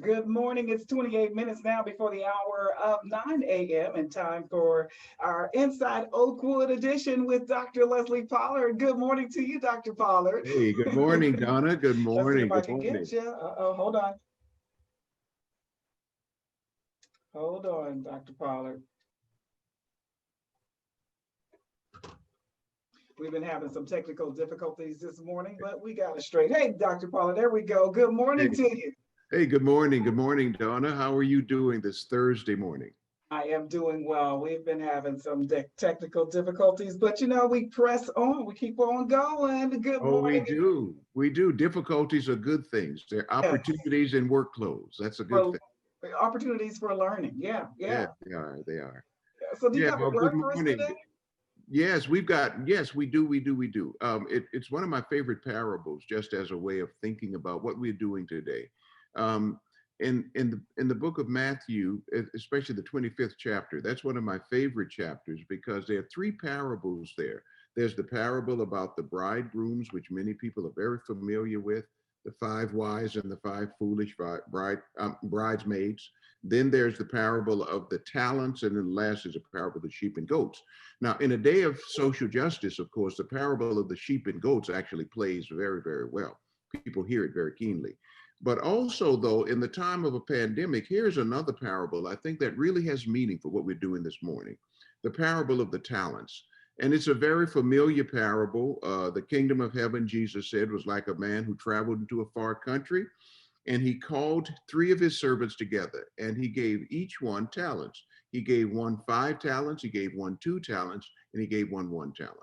Good morning. It's 28 minutes now before the hour of 9 a.m. and time for our Inside Oakwood edition with Dr. Leslie Pollard. Good morning to you, Dr. Pollard. Hey, good morning, Donna. Good Let's see if morning. I Good can morning. get you. Uh-oh, hold on. Hold on, Dr. Pollard. We've been having some technical difficulties this morning, but we got it straight. Hey, Dr. Pollard, there we go. Good morning Hey, to you. hey, good morning. Good morning, Donna. How are you doing this Thursday morning? I am doing well. We've been having some technical difficulties, but we press on. We keep on going. Good Oh, we morning. do. We do. Difficulties are good things. They're Yes, opportunities and workloads. That's a good for thing. opportunities for learning. Yeah, Yeah, yeah. they are. They are. So, do you Yeah, have a well, good word for us morning. today? Yes, yes, we do. It's one of my favorite parables, just as a way of thinking about what we're doing today. Um, in the book of Matthew, especially the 25th chapter, that's one of my favorite chapters because there are three parables there. There's the parable about the bridegrooms, which many people are very familiar with, the five wise and the five foolish bridesmaids. Then there's the parable of the talents, and then last is a parable of the sheep and goats. Now, in a day of social justice, of course, the parable of the sheep and goats actually plays very, very well. People hear it very keenly. But also, though, in the time of a pandemic, here's another parable I think that really has meaning for what we're doing this morning, the parable of the talents. And it's a very familiar parable. The kingdom of heaven, Jesus said, was like a man who traveled into a far country, and he called three of his servants together, and he gave each one talents. He gave one 5 talents, he gave one 2 talents, and he gave one talent.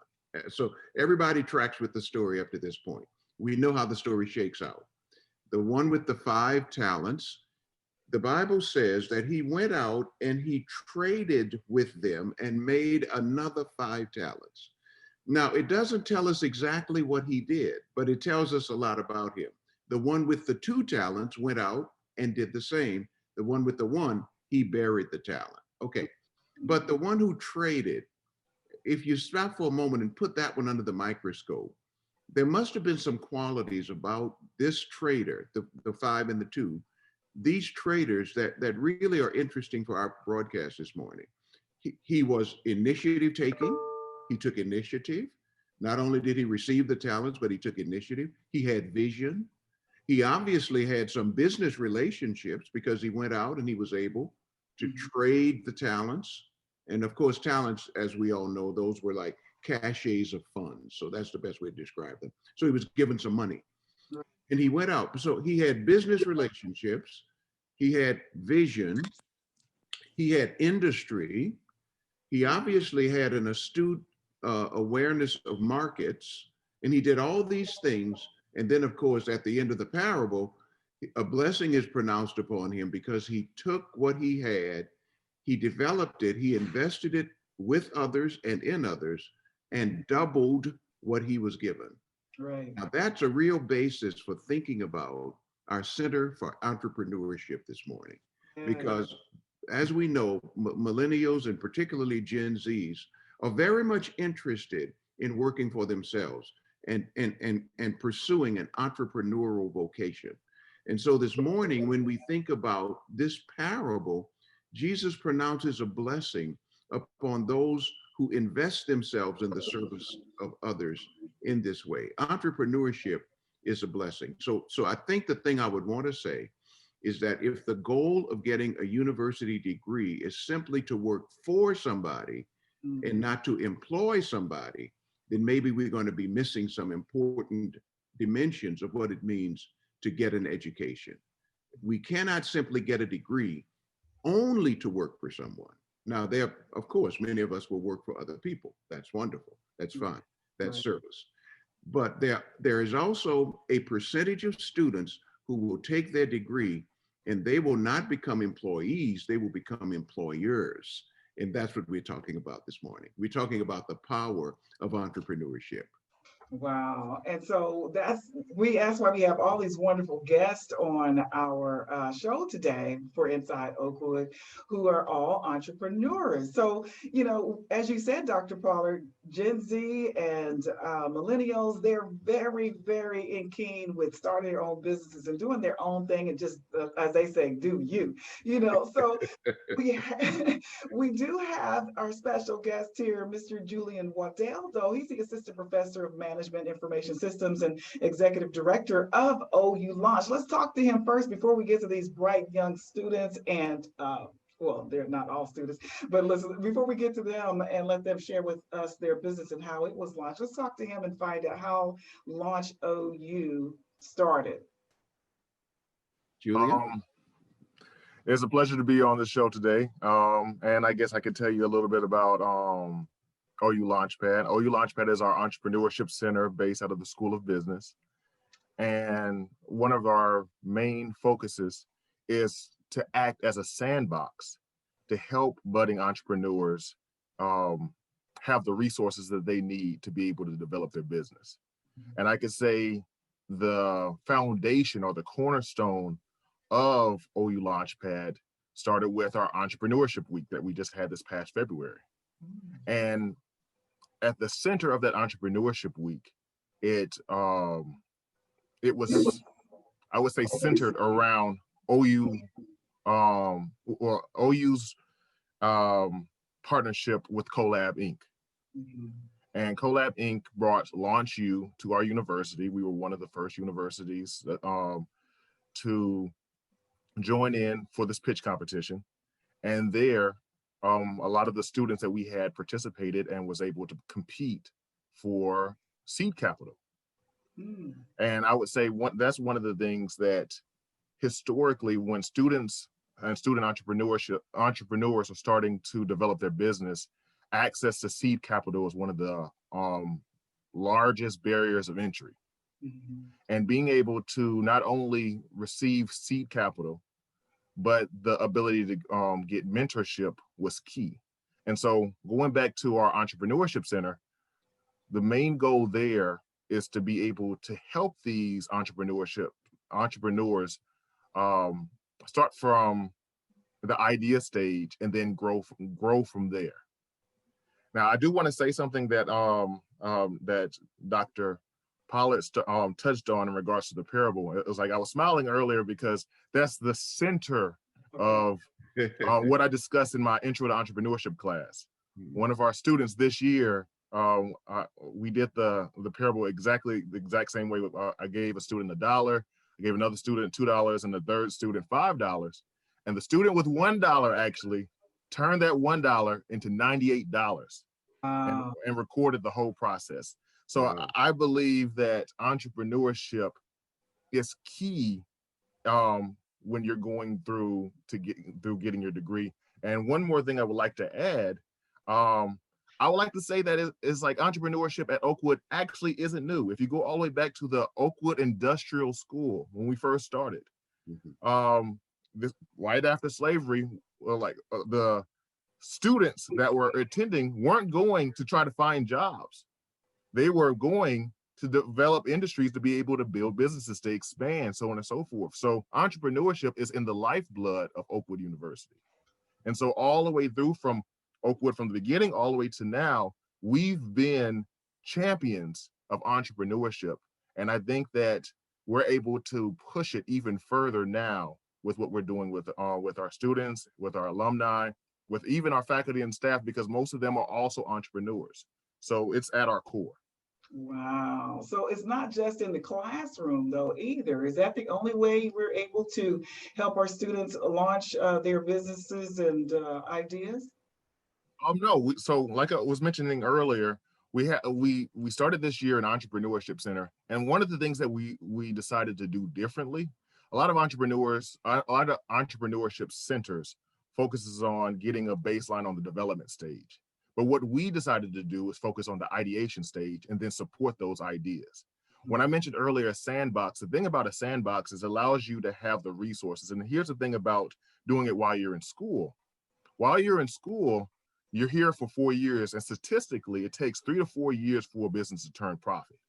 So everybody tracks with the story up to this point. We know how the story shakes out. The one with the 5 talents, the Bible says that he went out and he traded with them and made another 5 talents. Now, it doesn't tell us exactly what he did, but it tells us a lot about him. The one with the 2 talents went out and did the same. The one with the one, he buried the talent. Okay. But the one who traded, if you stop for a moment and put that one under the microscope, there must have been some qualities about this trader, the 5 and the 2, these traders that really are interesting for our broadcast this morning. He was initiative taking. He took initiative. Not only did he receive the talents, but he took initiative. He had vision. He obviously had some business relationships because he went out and he was able to trade the talents. And of course, talents, as we all know, those were like caches of funds. So that's the best way to describe them. So he was given some money and he went out. So he had business relationships, he had vision, he had industry, he obviously had an astute awareness of markets, and he did all these things. And then, of course, at the end of the parable, a blessing is pronounced upon him because he took what he had, he developed it, he invested it with others and in others, and doubled what he was given. Right. Now, that's a real basis for thinking about our Center for Entrepreneurship this morning, Yes. because as we know, millennials and particularly Gen Zs are very much interested in working for themselves and pursuing an entrepreneurial vocation. And so this morning, when we think about this parable, Jesus pronounces a blessing upon those who invest themselves in the service of others in this way. Entrepreneurship is a blessing. So I think the thing I would want to say is that if the goal of getting a university degree is simply to work for somebody and not to employ somebody, then maybe we're going to be missing some important dimensions of what it means to get an education. We cannot simply get a degree only to work for someone. Now, there, of course, many of us will work for other people. That's wonderful. That's fine. That's Right. service. But there is also a percentage of students who will take their degree and they will not become employees, they will become employers. And that's what we're talking about this morning. We're talking about the power of entrepreneurship. Wow. And so that's why we have all these wonderful guests on our show today for Inside Oakwood, who are all entrepreneurs. So, as you said, Dr. Pollard, Gen Z and millennials, they're very, very in keen with starting their own businesses and doing their own thing and just, as they say, do so we we do have our special guest here, Mr. Julian Waddell, though. He's the Assistant Professor of Management Information Systems and Executive Director of OU Launch. Let's talk to him first before we get to these bright young students and well, they're not all students, but listen, before we get to them and let them share with us their business and how it was launched, let's talk to him and find out how Launch OU started. Julian? It's a pleasure to be on the show today. And I guess I could tell you a little bit about OU Launchpad. OU Launchpad is our entrepreneurship center based out of the School of Business. And one of our main focuses is to act as a sandbox to help budding entrepreneurs have the resources that they need to be able to develop their business. And I could say the foundation or the cornerstone of OU Launchpad started with our Entrepreneurship Week that we just had this past February. And at the center of that Entrepreneurship Week, it was, I would say, centered around OU or OU's partnership with Colab Inc. And Colab Inc. brought Launch U to our university. We were one of the first universities that, to join in for this pitch competition. And there, a lot of the students that we had participated and was able to compete for seed capital. And I would say that's one of the things that historically, when students and student entrepreneurs are starting to develop their business, access to seed capital is one of the largest barriers of entry. And being able to not only receive seed capital, but the ability to get mentorship was key. And so going back to our Entrepreneurship Center, the main goal there is to be able to help these entrepreneurs start from the idea stage and then grow from there. Now, I do want to say something that that Dr. Pollard touched on in regards to the parable. It was like I was smiling earlier because that's the center of what I discussed in my Intro to Entrepreneurship class. One of our students this year, we did the parable exactly the exact same way. I gave a student $1, I gave another student $2, and the third student $5. And the student with $1 actually turned that $1 into $98 and recorded the whole process. So I believe that entrepreneurship is key when you're going through getting your degree. And one more thing I would like to add, I would like to say that it's like entrepreneurship at Oakwood actually isn't new. If you go all the way back to the Oakwood Industrial School when we first started, this right after slavery, the students that were attending weren't going to try to find jobs. They were going to develop industries to be able to build businesses, to expand, so on and so forth. So entrepreneurship is in the lifeblood of Oakwood University. And so all the way through from Oakwood, from the beginning all the way to now, we've been champions of entrepreneurship. And I think that we're able to push it even further now with what we're doing with our students, with our alumni, with even our faculty and staff, because most of them are also entrepreneurs. So it's at our core. Wow. So it's not just in the classroom though either. Is that the only way we're able to help our students launch their businesses and ideas? No. So like I was mentioning earlier, we started this year an Entrepreneurship Center. And one of the things that we decided to do differently, a lot of entrepreneurship centers focuses on getting a baseline on the development stage. But what we decided to do is focus on the ideation stage and then support those ideas. When I mentioned earlier a sandbox, the thing about a sandbox is it allows you to have the resources. And here's the thing about doing it while you're in school. While you're in school, you're here for 4 years, and statistically, it takes 3 to 4 years for a business to turn profit.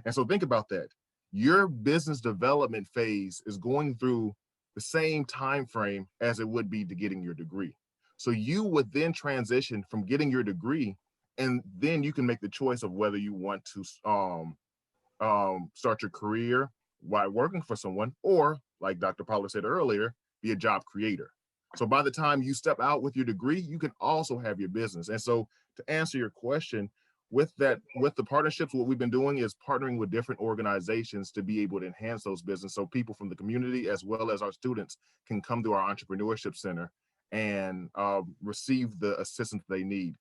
And so think about that. Your business development phase is going through the same time frame as it would be to getting your degree. So you would then transition from getting your degree, and then you can make the choice of whether you want to start your career while working for someone, or like Dr. Pollard said earlier, be a job creator. So by the time you step out with your degree, you can also have your business. And so to answer your question, with the partnerships, what we've been doing is partnering with different organizations to be able to enhance those business. So people from the community, as well as our students, can come to our entrepreneurship center and receive the assistance they need.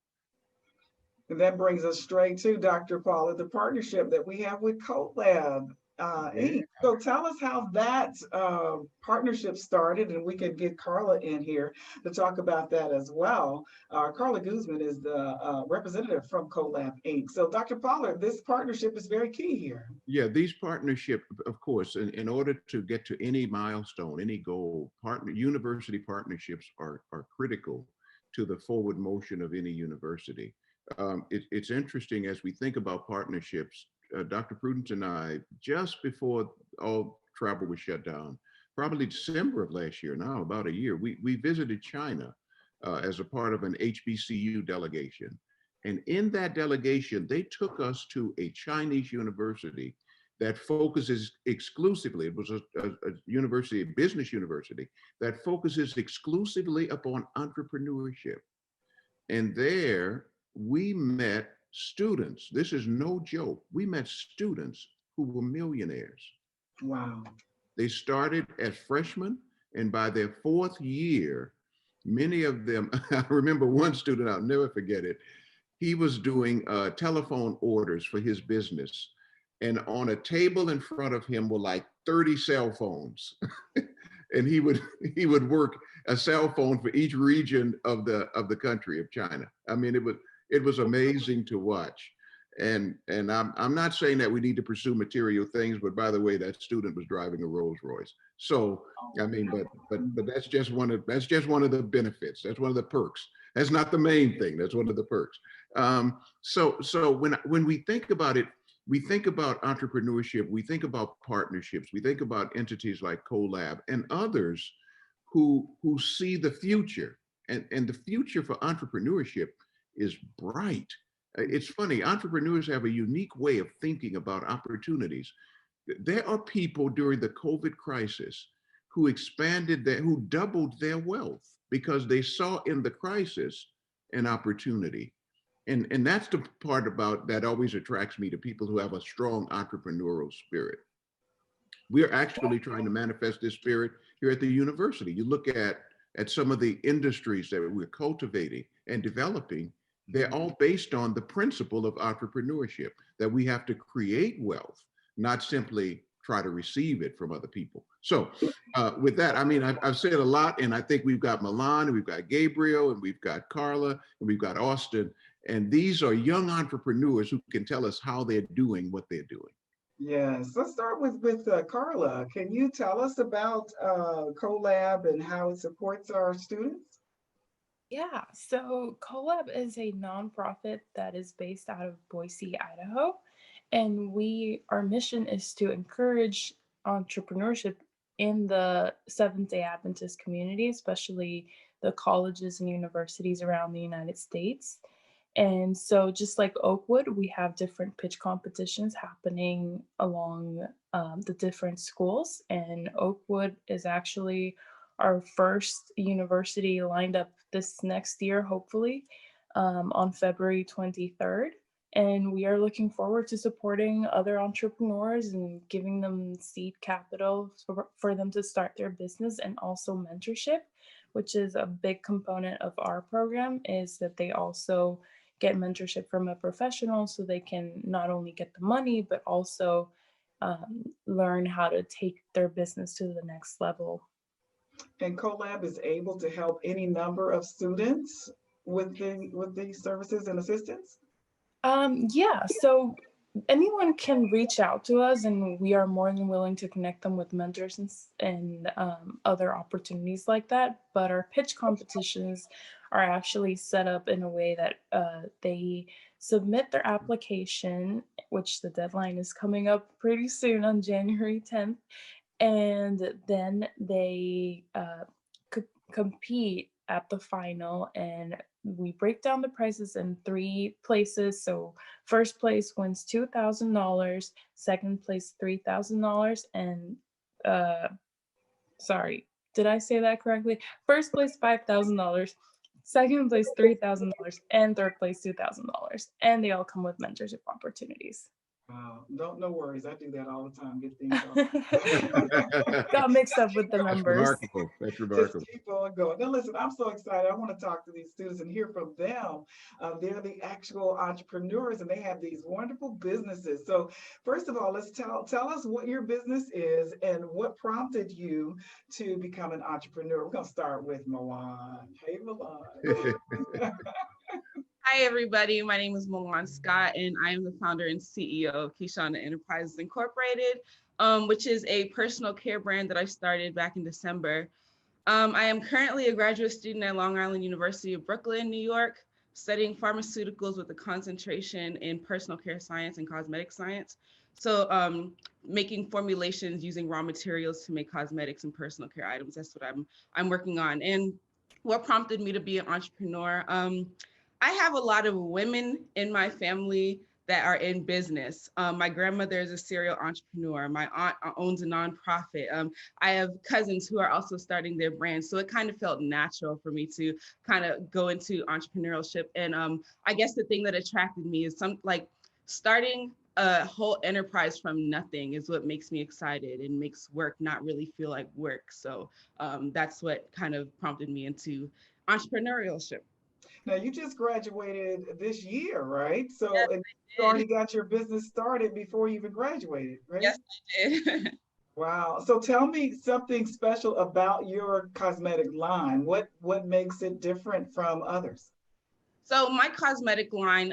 And that brings us straight to Dr. Pollard, the partnership that we have with Colab. Inc. So tell us how that partnership started, and we could get Karla in here to talk about that as well. Karla Guzman is the representative from Colab Inc. So Dr. Pollard, this partnership is very key here. Yeah, these partnerships, of course, in order to get to any milestone, any goal, university partnerships are critical to the forward motion of any university. It's interesting as we think about partnerships. Dr. Prudence and I, just before all travel was shut down, probably December of last year, now about a year, we visited China as a part of an HBCU delegation. And in that delegation, they took us to a Chinese university that focuses exclusively, it was a university, a business university, that focuses exclusively upon entrepreneurship. And there we met students. This is no joke. We met students who were millionaires. Wow. They started as freshmen, and by their fourth year, many of them, I remember one student, I'll never forget it. He was doing telephone orders for his business. And on a table in front of him were like 30 cell phones. And he would work a cell phone for each region of the country of China. I mean, it was amazing to watch. And I'm not saying that we need to pursue material things, but by the way, that student was driving a Rolls Royce. So, I mean, but that's just one of the benefits. That's one of the perks. That's not the main thing. That's one of the perks. So when we think about it, we think about entrepreneurship, we think about partnerships, we think about entities like Colab and others who see the future. And the future for entrepreneurship is bright. It's funny, entrepreneurs have a unique way of thinking about opportunities. There are people during the COVID crisis who who doubled their wealth because they saw in the crisis an opportunity. And that's the part about that always attracts me to people who have a strong entrepreneurial spirit. We're actually trying to manifest this spirit here at the university. You look at some of the industries that we're cultivating and developing, they're all based on the principle of entrepreneurship, that we have to create wealth, not simply try to receive it from other people. So with that, I mean, I've said a lot, and I think we've got Milan, and we've got Gabriel, and we've got Karla, and we've got Austun. And these are young entrepreneurs who can tell us how they're doing what they're doing. Yes, let's start with Karla. Can you tell us about Colab and how it supports our students? Yeah, so Colab is a nonprofit that is based out of Boise, Idaho, and our mission is to encourage entrepreneurship in the Seventh-day Adventist community, especially the colleges and universities around the United States. And so just like Oakwood, we have different pitch competitions happening along the different schools. And Oakwood is actually our first university lined up this next year, hopefully, on February 23rd. And we are looking forward to supporting other entrepreneurs and giving them seed capital for them to start their business, and also mentorship, which is a big component of our program, is that they also get mentorship from a professional so they can not only get the money, but also learn how to take their business to the next level. And Colab is able to help any number of students with these services and assistance? Yeah, so anyone can reach out to us, and we are more than willing to connect them with mentors and other opportunities like that. But our pitch competitions are actually set up in a way that they submit their application, which the deadline is coming up pretty soon on January 10th, and then they compete at the final, and we break down the prizes in 3 places. So first place wins $2,000, second place $3,000, and sorry, did I say that correctly? First place $5,000, second place $3,000, and third place $2,000, and they all come with mentorship opportunities. Wow, no worries. I do that all the time. Get things on. Got mixed up with the That's numbers. remarkable. That's remarkable. Just keep on going. Now, listen, I'm so excited. I want to talk to these students and hear from them. They're the actual entrepreneurs, and they have these wonderful businesses. So, first of all, let's tell us what your business is and what prompted you to become an entrepreneur. We're going to start with Milan. Hey, Milan. Hi, everybody. My name is Milan Scott, and I am the founder and CEO of Keseana Enterprises Incorporated, which is a personal care brand that I started back in December. I am currently a graduate student at Long Island University of Brooklyn, New York, studying pharmaceuticals with a concentration in personal care science and cosmetic science. So making formulations using raw materials to make cosmetics and personal care items. That's what I'm working on. And what prompted me to be an entrepreneur? I have a lot of women in my family that are in business. My grandmother is a serial entrepreneur. My aunt owns a nonprofit. I have cousins who are also starting their brands. So it kind of felt natural for me to kind of go into entrepreneurship. And I guess the thing that attracted me is starting a whole enterprise from nothing is what makes me excited and makes work not really feel like work. So that's what kind of prompted me into entrepreneurialship. Now, you just graduated this year, right? So Yes, and you already got your business started before you even graduated, right? Yes, I did. Wow. So tell me something special about your cosmetic line. What makes it different from others? So my cosmetic line,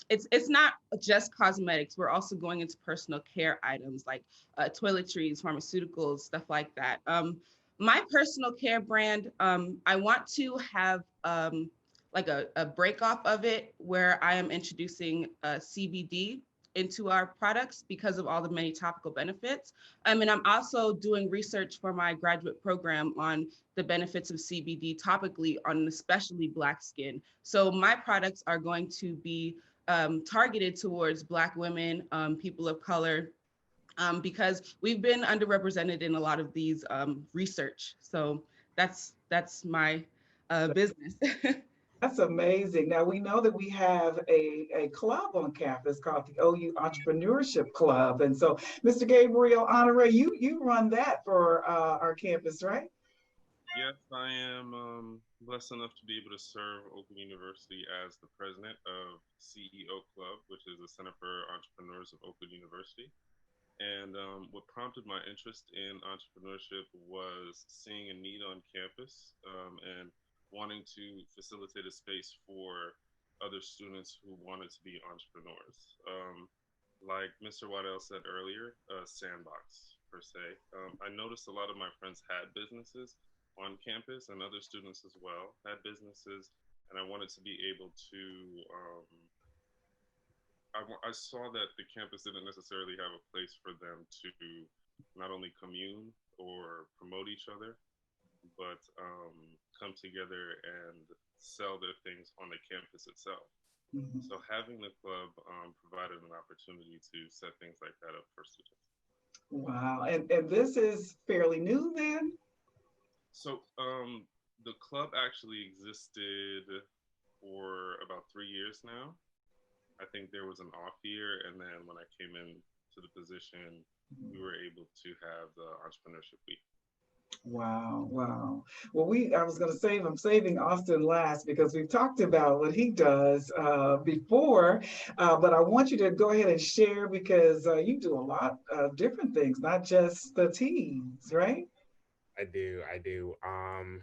it's not just cosmetics. We're also going into personal care items like toiletries, pharmaceuticals, stuff like that. My personal care brand, I want to have like a break off of it where I am introducing CBD into our products because of all the many topical benefits. And I'm also doing research for my graduate program on the benefits of CBD topically on especially Black skin. So my products are going to be targeted towards Black women, people of color, because we've been underrepresented in a lot of these research. So that's my business. That's amazing. Now, we know that we have a club on campus called the OU Entrepreneurship Club. And so, Mr. Gabriel, Honoré, you run that for our campus, right? Yes, I am blessed enough to be able to serve Oakwood University as the president of CEO Club, which is the Center for Entrepreneurs of Oakwood University. And what prompted my interest in entrepreneurship was seeing a need on campus and wanting to facilitate a space for other students who wanted to be entrepreneurs. Like Mr. Waddell said earlier, a sandbox per se. I noticed a lot of my friends had businesses on campus, and other students as well had businesses, and I wanted to be able to, I saw that the campus didn't necessarily have a place for them to not only commune or promote each other, but come together and sell their things on the campus itself. Mm-hmm. So having the club provided an opportunity to set things like that up for students. Wow, and this is fairly new then? So the club actually existed for about 3 years now. I think there was an off year, and then when I came in to the position, we were able to have the Entrepreneurship Week. Wow. Well, I was going to say, I'm saving Austun last because we've talked about what he does before, but I want you to go ahead and share because you do a lot of different things, not just the teas, right? I do.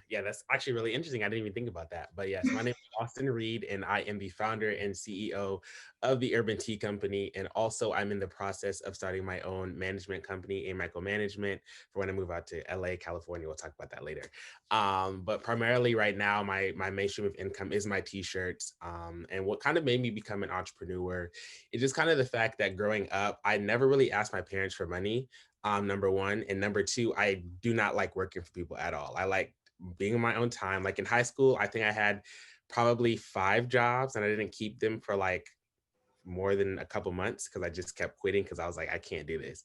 Yeah, that's actually really interesting. I didn't even think about that. But yes, my name is Austun Reid, and I am the founder and CEO of the Urban Tea Company. And also, I'm in the process of starting my own management company in micromanagement for when I move out to LA, California. We'll talk about that later. But primarily right now, my main stream of income is my t-shirts. And what kind of made me become an entrepreneur is just kind of the fact that growing up, I never really asked my parents for money. Number one. And number two, I do not like working for people at all. I like being in my own time. Like in high school, I think I had probably 5 jobs and I didn't keep them for like more than a couple months because I just kept quitting because I was like, I can't do this.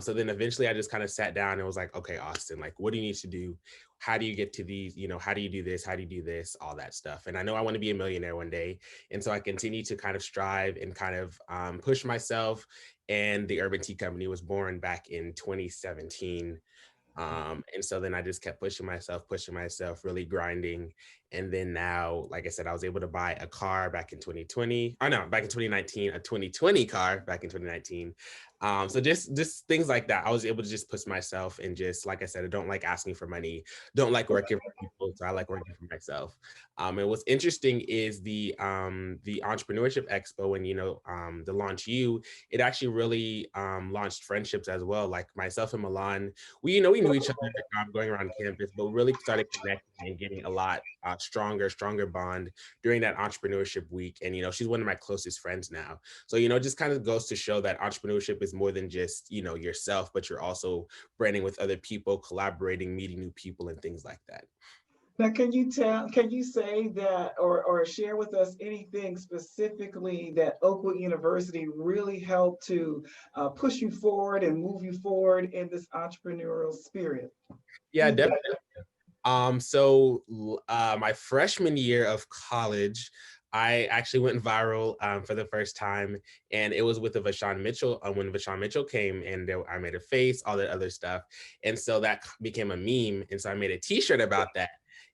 So then eventually I just kind of sat down and was like, okay, Austun, like, what do you need to do? How do you get to these, how do you do this? How do you do this? All that stuff. And I know I want to be a millionaire one day. And so I continue to kind of strive and kind of push myself. And the Urban Tea Company was born back in 2017. And so then I just kept pushing myself, really grinding. And then now, like I said, I was able to buy a car back in 2020. Oh no, back in 2019, a 2020 car back in 2019. So just things like that. I was able to just push myself and just, like I said, I don't like asking for money, don't like working for people. So I like working for myself. And what's interesting is the Entrepreneurship Expo and, the Launch U, it actually really launched friendships as well. Like myself and Milan, we knew each other going around campus, but really started connecting and getting a lot stronger bond during that entrepreneurship week. And, she's one of my closest friends now. So, just kind of goes to show that entrepreneurship is more than just, yourself, but you're also branding with other people, collaborating, meeting new people and things like that. Now, can you say that or share with us anything specifically that Oakwood University really helped to push you forward and move you forward in this entrepreneurial spirit? Yeah, definitely. So my freshman year of college, I actually went viral for the first time, and it was with the Vashawn Mitchell. When Vashawn Mitchell came, and I made a face, all that other stuff, and so that became a meme. And so I made a T-shirt about that.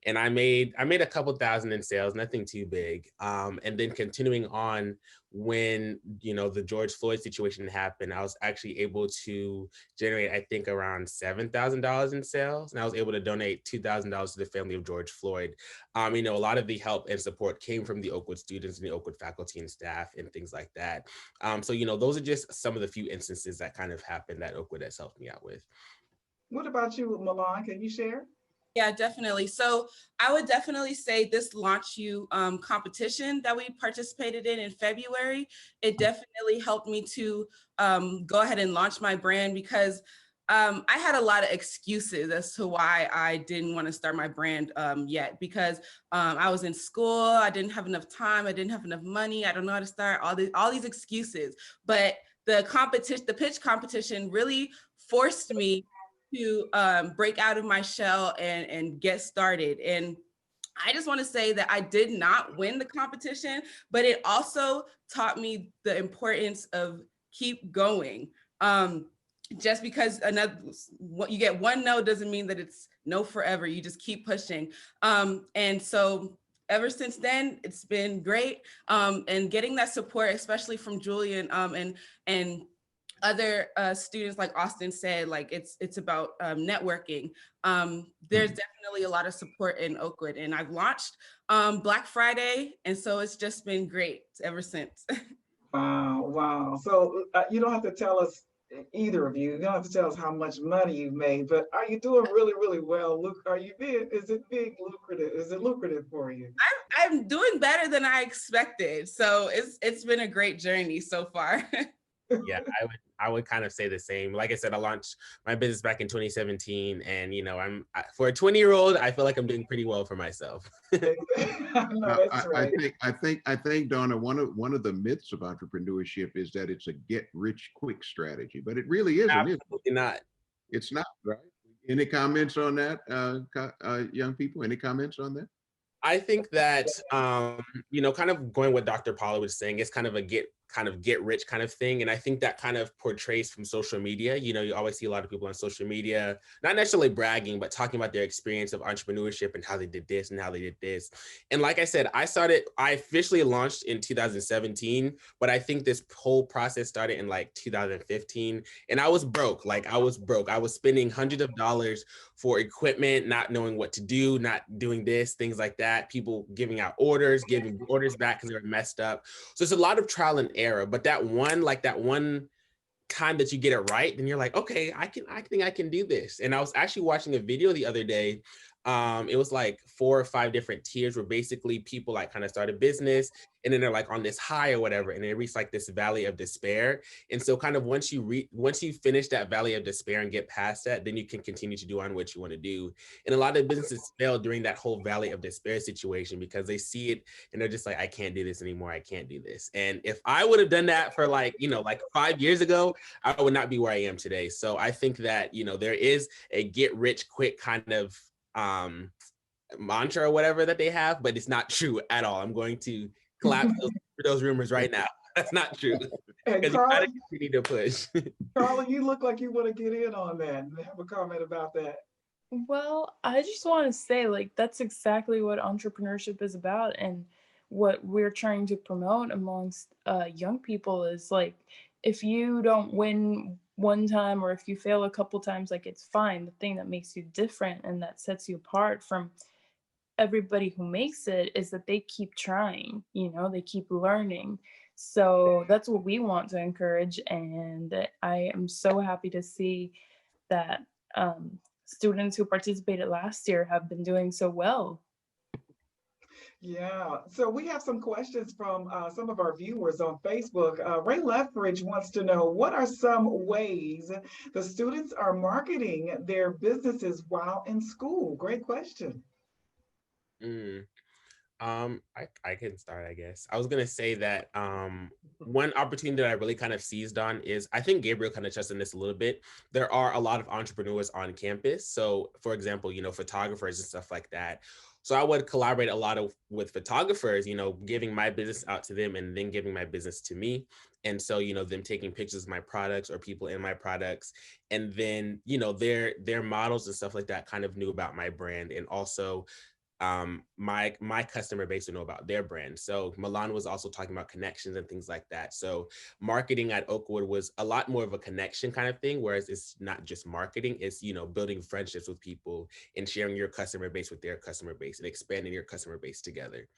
And I made a couple thousand in sales, nothing too big. And then continuing on, when the George Floyd situation happened, I was actually able to generate, I think, around $7,000 in sales, and I was able to donate $2,000 to the family of George Floyd. A lot of the help and support came from the Oakwood students and the Oakwood faculty and staff and things like that. So those are just some of the few instances that kind of happened that Oakwood has helped me out with. What about you, Milan? Can you share? Yeah, definitely. So I would definitely say this Launch U competition that we participated in February, it definitely helped me to go ahead and launch my brand, because I had a lot of excuses as to why I didn't want to start my brand yet, because I was in school, I didn't have enough time, I didn't have enough money, I don't know how to start, all these excuses. But the pitch competition really forced me to break out of my shell and get started. And I just want to say that I did not win the competition, but it also taught me the importance of keep going. Just because you get one no doesn't mean that it's no forever. You just keep pushing. And so ever since then, it's been great. And getting that support, especially from Julian and other students, like Austun said, like it's about networking. There's definitely a lot of support in Oakwood, and I've launched Black Friday, and so it's just been great ever since. Wow. So you don't have to tell us, either of you, you don't have to tell us how much money you've made, but are you doing really, really well? Look, is it lucrative? Is it lucrative for you? I'm doing better than I expected. So it's been a great journey so far. Yeah, I would kind of say the same. Like I said, I launched my business back in 2017, and for a 20-year-old, I feel like I'm doing pretty well for myself. No, that's right. I think, Donna, one of the myths of entrepreneurship is that it's a get rich quick strategy, but it really isn't. Absolutely not. It's not, right? Any comments on that, young people? Any comments on that? I think that, kind of going what Dr. Pollard was saying, it's kind of a get kind of get rich kind of thing. And I think that kind of portrays from social media. You know, you always see a lot of people on social media, not necessarily bragging, but talking about their experience of entrepreneurship and how they did this and how they did this. And like I said, I officially launched in 2017, but I think this whole process started in like 2015. And I was broke. Like I was broke. I was spending hundreds of dollars for equipment, not knowing what to do, not doing this, things like that. People giving out orders, giving orders back because they were messed up. So it's a lot of trial and error, but that one time that you get it right, then you're like, okay, I think I can do this. And I was actually watching a video the other day. It was like 4 or 5 different tiers where basically people like kind of start a business and then they're like on this high or whatever, and they reach like this valley of despair. And so kind of once you finish that valley of despair and get past that, then you can continue to do on what you want to do. And a lot of businesses fail during that whole valley of despair situation because they see it and they're just like, I can't do this anymore. I can't do this. And if I would have done that for like 5 years ago, I would not be where I am today. So I think that, there is a get rich quick kind of mantra or whatever that they have, but it's not true at all. I'm going to collapse those rumors right now. That's not true. And Karla, you need to push. Karla, you look like you want to get in on that and have a comment about that. Well, I just want to say, like, that's exactly what entrepreneurship is about, and what we're trying to promote amongst young people is like, if you don't win one time or if you fail a couple times, like, it's fine. The thing that makes you different and that sets you apart from everybody who makes it is that they keep trying, they keep learning. So that's what we want to encourage. And I am so happy to see that students who participated last year have been doing so well. Yeah, so we have some questions from some of our viewers on Facebook. Ray Lethbridge wants to know, what are some ways the students are marketing their businesses while in school? Great question. I can start, I guess. I was gonna say that one opportunity that I really kind of seized on is, I think Gabriel kind of touched on this a little bit. There are a lot of entrepreneurs on campus. So for example, photographers and stuff like that. So I would collaborate a lot with photographers, giving my business out to them and then giving my business to me. And so, them taking pictures of my products or people in my products. And then, their models and stuff like that kind of knew about my brand. And also my customer base to know about their brand. So Milan was also talking about connections and things like that. So marketing at Oakwood was a lot more of a connection kind of thing, whereas it's not just marketing, it's, building friendships with people and sharing your customer base with their customer base and expanding your customer base together.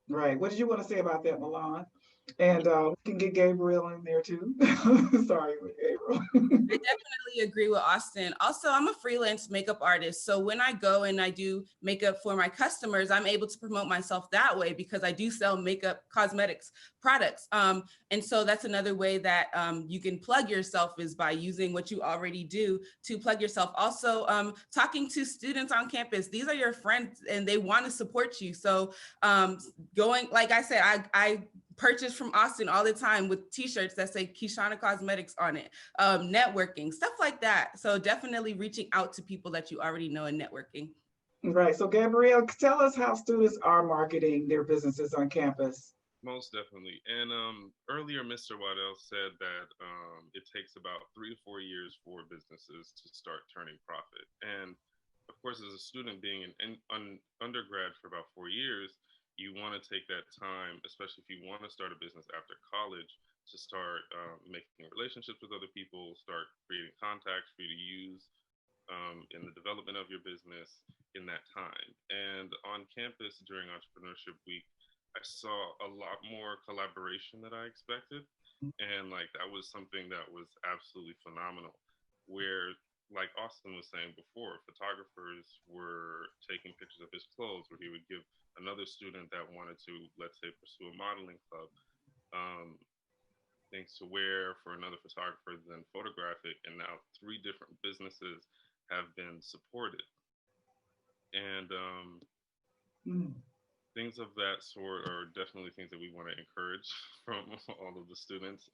Right. What did you want to say about that, Milan? And we can get Gabriel in there too. Sorry, Gabriel. I definitely agree with Austun. Also, I'm a freelance makeup artist. So when I go and I do makeup for my customers, I'm able to promote myself that way because I do sell makeup cosmetics products. And so that's another way that you can plug yourself, is by using what you already do to plug yourself. Also, talking to students on campus, these are your friends and they want to support you. So going, like I said, I purchase from Austun all the time with t-shirts that say Keseana Cosmetics on it, networking, stuff like that. So definitely reaching out to people that you already know and networking. Right. So Gabriel, tell us how students are marketing their businesses on campus. Most definitely. And earlier, Mr. Waddell said that it takes about 3 to 4 years for businesses to start turning profit. And of course, as a student being an undergrad for about 4 years, you want to take that time, especially if you want to start a business after college, to start making relationships with other people, start creating contacts for you to use in the development of your business in that time. And on campus during Entrepreneurship Week, I saw a lot more collaboration than I expected. And that was something that was absolutely phenomenal, where, like Austun was saying before, photographers were taking pictures of his clothes, where he would give another student that wanted to, let's say, pursue a modeling club, things to wear for another photographer, then photographic. And now 3 different businesses have been supported. And things of that sort are definitely things that we want to encourage from all of the students.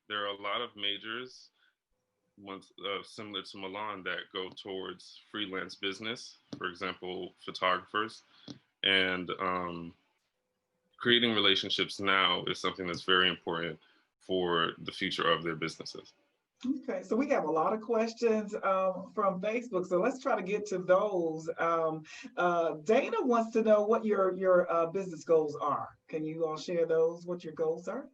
There are a lot of majors, similar to Milan, that go towards freelance business, for example, photographers. And creating relationships now is something that's very important for the future of their businesses. Okay, so we have a lot of questions from Facebook, so let's try to get to those. Dana wants to know what your business goals are. Can you all share those, what your goals are?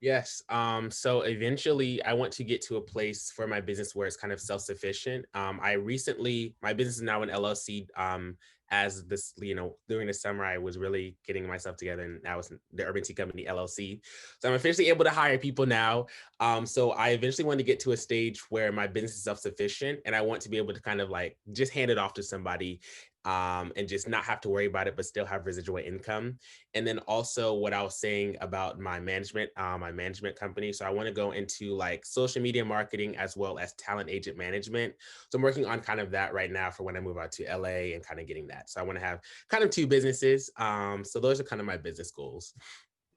Yes. So eventually I want to get to a place for my business where it's kind of self-sufficient. My business is now an LLC. As this, during the summer, I was really getting myself together, and now it's the Urban Tea Company LLC. So I'm officially able to hire people now. So I eventually want to get to a stage where my business is self-sufficient, and I want to be able to kind of like just hand it off to somebody, and just not have to worry about it, but still have residual income. And then also what I was saying about my management company. So I want to go into like social media marketing as well as talent agent management. So I'm working on kind of that right now for when I move out to LA and kind of getting that. So I want to have kind of two businesses. So those are kind of my business goals.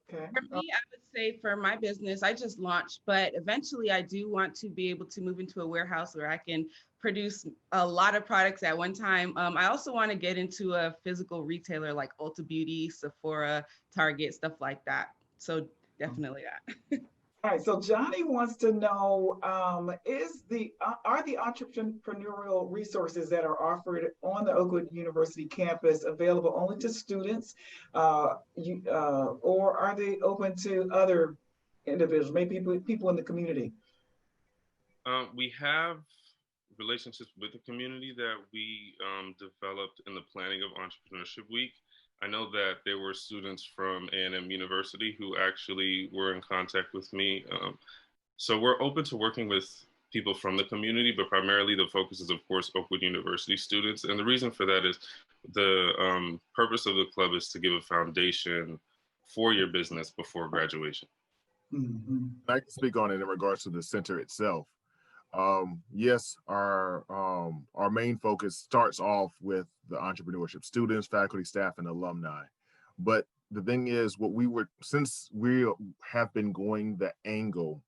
Okay. For me, I would say for my business, I just launched, but eventually I do want to be able to move into a warehouse where I can produce a lot of products at one time. I also want to get into a physical retailer like Ulta Beauty, Sephora, Target, stuff like that. So definitely that. All right, so Johnny wants to know, are the entrepreneurial resources that are offered on the Oakwood University campus available only to students, or are they open to other individuals, maybe people in the community? We have relationships with the community that we developed in the planning of Entrepreneurship Week. I know that there were students from A&M University who actually were in contact with me. So we're open to working with people from the community, but primarily the focus is, of course, Oakwood University students. And the reason for that is the purpose of the club is to give a foundation for your business before graduation. Mm-hmm. I can speak on it in regards to the center itself. Yes, our main focus starts off with the entrepreneurship students, faculty, staff, and alumni. But the thing is, since we have been going the angle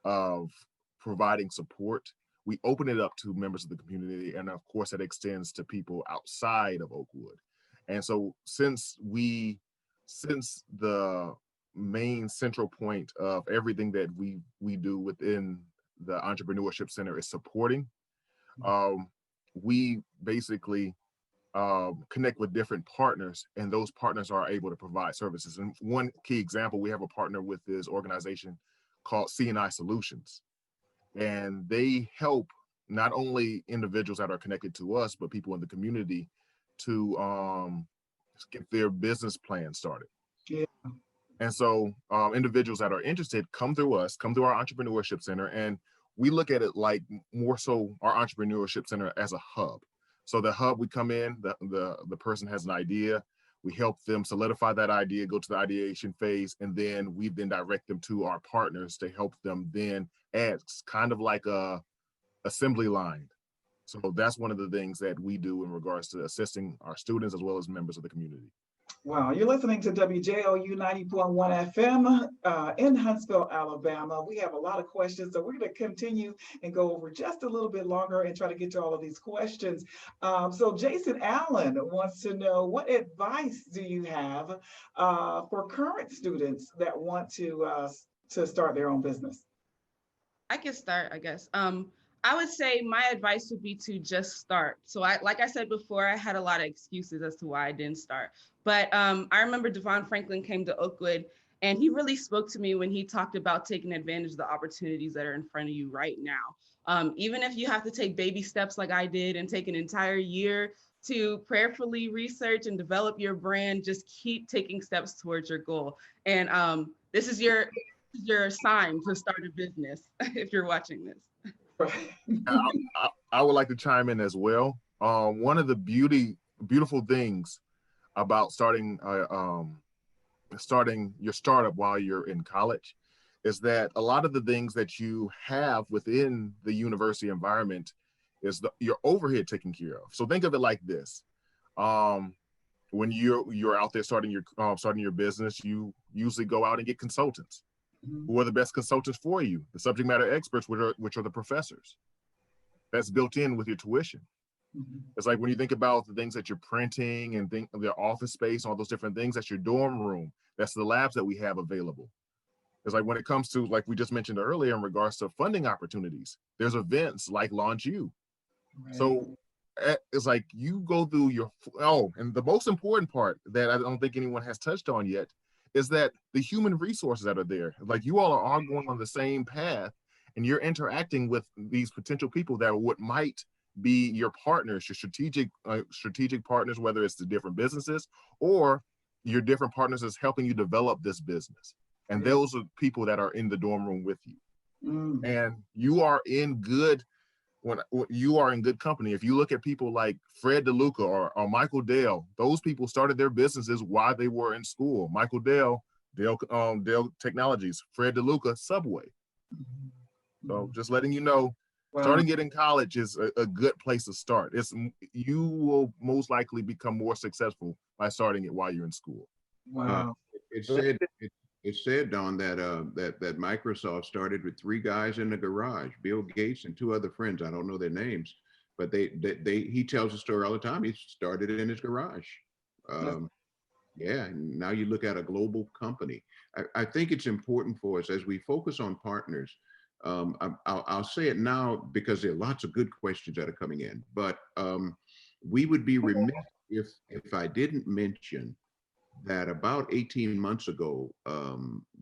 of providing support, we open it up to members of the community. And of course, that extends to people outside of Oakwood. And so since the main central point of everything that we do within the Entrepreneurship Center is supporting, we basically connect with different partners, and those partners are able to provide services. And one key example, we have a partner with this organization called C&I Solutions, and they help not only individuals that are connected to us, but people in the community to get their business plan started. Yeah. And so individuals that are interested come through us, come through our Entrepreneurship Center, and we look at it like more so our Entrepreneurship Center as a hub. So the hub, we come in, the person has an idea, we help them solidify that idea, go to the ideation phase, and then we then direct them to our partners to help them then add kind of like a assembly line. So that's one of the things that we do in regards to assisting our students as well as members of the community. Wow, you're listening to WJOU 90.1 FM in Huntsville, Alabama. We have a lot of questions, so we're going to continue and go over just a little bit longer and try to get to all of these questions. So Jason Allen wants to know, what advice do you have for current students that want to start their own business? I can start, I guess. I would say my advice would be to just start. So like I said before, I had a lot of excuses as to why I didn't start. But I remember Devon Franklin came to Oakwood, and he really spoke to me when he talked about taking advantage of the opportunities that are in front of you right now. Even if you have to take baby steps like I did and take an entire year to prayerfully research and develop your brand, just keep taking steps towards your goal. And this is your sign to start a business if you're watching this. I would like to chime in as well. One of the beautiful things about starting your startup while you're in college is that a lot of the things that you have within the university environment is your overhead taken care of. So think of it like this: when you're out there starting your business, you usually go out and get consultants. Who are the best consultants for you? The subject matter experts, which are the professors. That's built in with your tuition. It's like when you think about the things that you're printing and think of your office space, all those different things, that's your dorm room. That's the labs that we have available. It's like when it comes to, like we just mentioned earlier, in regards to funding opportunities, there's events like Launch You. Right. So it's like you go through your, and the most important part that I don't think anyone has touched on yet is that the human resources that are there, like you all are all going on the same path, and you're interacting with these potential people that what might be your partners, your strategic partners, whether it's the different businesses or your different partners is helping you develop this business. And those are people that are in the dorm room with you. And you are in good, when you are in good company. If you look at people like Fred DeLuca or Michael Dell, those people started their businesses while they were in school. Michael Dell Technologies, Fred DeLuca, Subway. So just letting you know, starting it in college is a good place to start. You will most likely become more successful by starting it while you're in school. Wow. It said, Don, that Microsoft started with 3 guys in the garage, Bill Gates and 2 other friends. I don't know their names, but he tells a story all the time. He started it in his garage. Yeah, now you look at a global company. I think it's important for us as we focus on partners. I'll say it now because there are lots of good questions that are coming in, but we would be remiss if I didn't mention that about 18 months ago,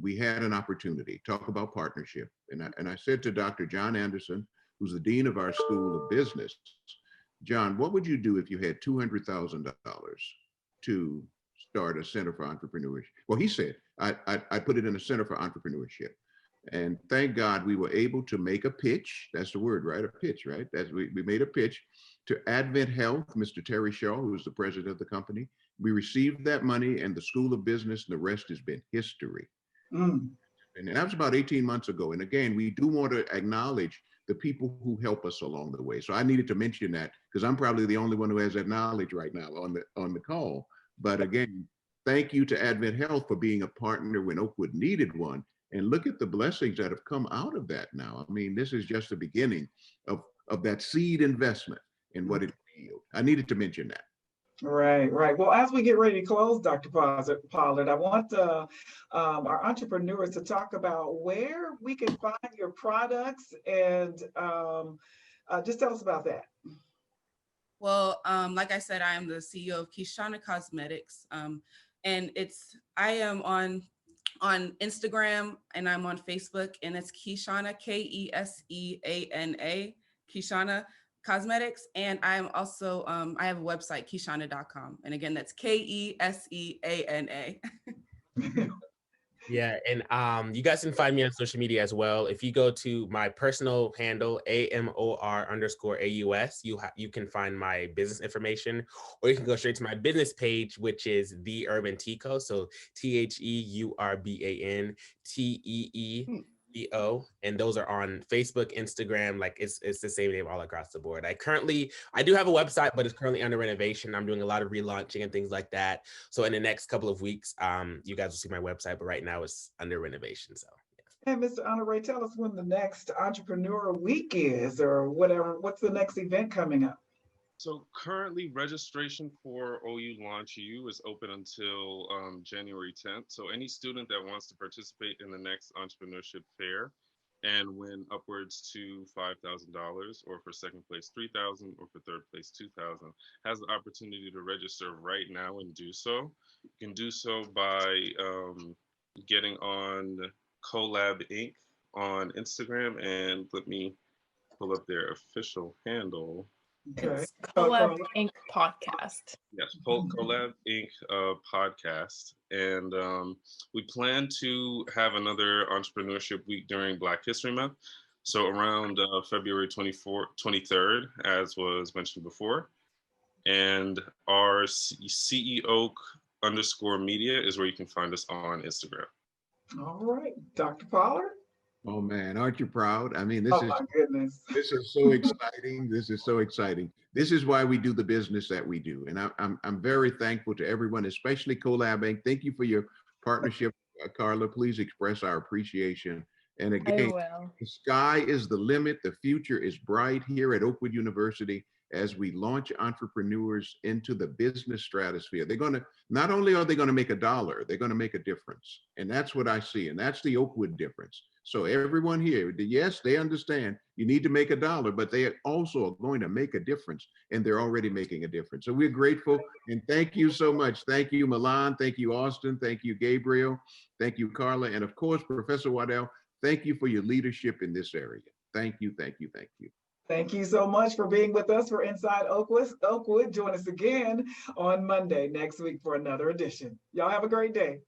we had an opportunity to talk about partnership. And I said to Dr. John Anderson, who's the dean of our School of Business, John, what would you do if you had $200,000 to start a Center for Entrepreneurship? Well, he said, I put it in a Center for Entrepreneurship. And thank God we were able to make a pitch. That's the word, right? A pitch, right? We made a pitch to Advent Health, Mr. Terry Shaw, who is the president of the company. We received that money and the School of Business, and the rest has been history. And that was about 18 months ago. And again, we do want to acknowledge the people who help us along the way. So I needed to mention that because I'm probably the only one who has that knowledge right now on the call. But again, thank you to Advent Health for being a partner when Oakwood needed one. And look at the blessings that have come out of that now. I mean, this is just the beginning of that seed investment and what it yields. I needed to mention that. Right. Well, as we get ready to close, Dr. Pollard, I want our entrepreneurs to talk about where we can find your products and just tell us about that. Well, like I said, I am the CEO of Keseana Cosmetics, and I am on Instagram and I'm on Facebook, and it's Keseana, Keseana, Keseana Cosmetics. And I'm also, I have a website, Keseana.com. And again, that's Keseana. Yeah, and you guys can find me on social media as well. If you go to my personal handle, AMOR_AUS, you can find my business information, or you can go straight to my business page, which is The Urban Teco. So TheUrbanTeeo, and those are on Facebook, Instagram. Like it's the same name all across the board. I do have a website, but it's currently under renovation. I'm doing a lot of relaunching and things like that. So in the next couple of weeks, you guys will see my website, but right now it's under renovation. So yeah. And Mr. Honoré, tell us when the next Entrepreneur Week is, or whatever. What's the next event coming up? So currently registration for OU Launch U is open until January 10th. So any student that wants to participate in the next entrepreneurship fair and win upwards to $5,000, or for second place $3,000, or for third place $2,000, has the opportunity to register right now and do so. You can do so by getting on Colab Inc. on Instagram, and let me pull up their official handle. It's Colab Inc. podcast. Yes, Colab Inc. Podcast. And we plan to have another entrepreneurship week during Black History Month. So around February 23rd, as was mentioned before. And our CEO_media is where you can find us on Instagram. All right, Dr. Pollard. Oh man, aren't you proud? I mean, this my goodness. This is so exciting. This is so exciting. This is why we do the business that we do. And I'm very thankful to everyone, especially Colab Inc. Thank you for your partnership, Karla. Please express our appreciation. And again, the sky is the limit. The future is bright here at Oakwood University. as we launch entrepreneurs into the business stratosphere. They're going to, not only are they going to make $1, they're going to make a difference. And that's what I see. And that's the Oakwood difference. So everyone here, yes, they understand you need to make $1, but they also are going to make a difference, and they're already making a difference. So we're grateful, and thank you so much. Thank you, Milan. Thank you, Austun. Thank you, Gabriel. Thank you, Karla. And of course, Professor Waddell, thank you for your leadership in this area. Thank you, thank you, thank you. Thank you so much for being with us for Inside Oakwood. Join us again on Monday next week for another edition. Y'all have a great day.